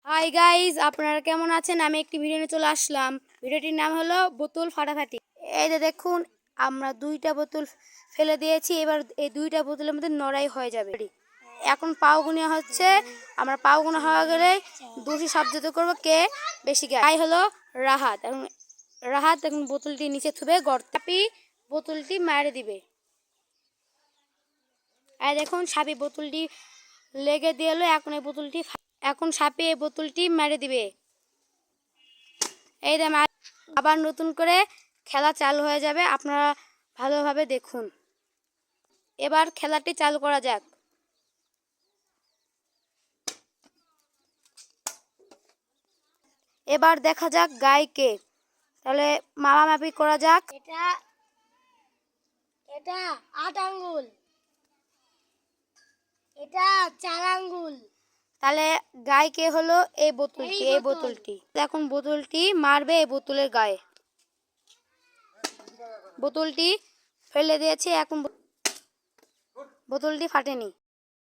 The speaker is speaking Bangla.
হাই গাইজ, আপনারা কেমন আছেন? আমি একটি ভিডিও নিয়ে চলে আসলাম। ভিডিওটির নাম হলো বোতল ফাটাফাটি। এই যে দেখুন, আমরা দুইটা বোতল ফেলে দিয়েছি। এবার এই দুইটা বোতলের মধ্যে লড়াই হয়ে যাবে। এখন পাও গুনে হচ্ছে। আমরা পাও গুনে হওয়া গেলে দোষী সাব্যস্ত করবো কে বেশি গায়। তাই হলো রাহাত। এখন রাহাত এখন বোতলটি নিচে থুবে গর্তাপি বোতলটি মারে দিবে। আর দেখুন সাপি বোতলটি লেগে দিয়ে এলো। এখন সাপে এই বোতলটি মেরে দিবে। এই দাম আবার নতুন করে খেলা চালু হয়ে যাবে। আপনারা ভালোভাবে দেখুন। এবার খেলাটি চালু করা যাক। এবার দেখা যাক গায়কে। তাহলে মাপামাপি করা যাক। এটা 8 আঙ্গুল, এটা 4 আঙ্গুল। তাহলে গায়কে হলো এই বোতলটি। এখন বোতলটি মারবে এই বোতলের গায়ে। বোতলটি ফেলে দিয়েছে, এখন বোতলটি ফাটেনি।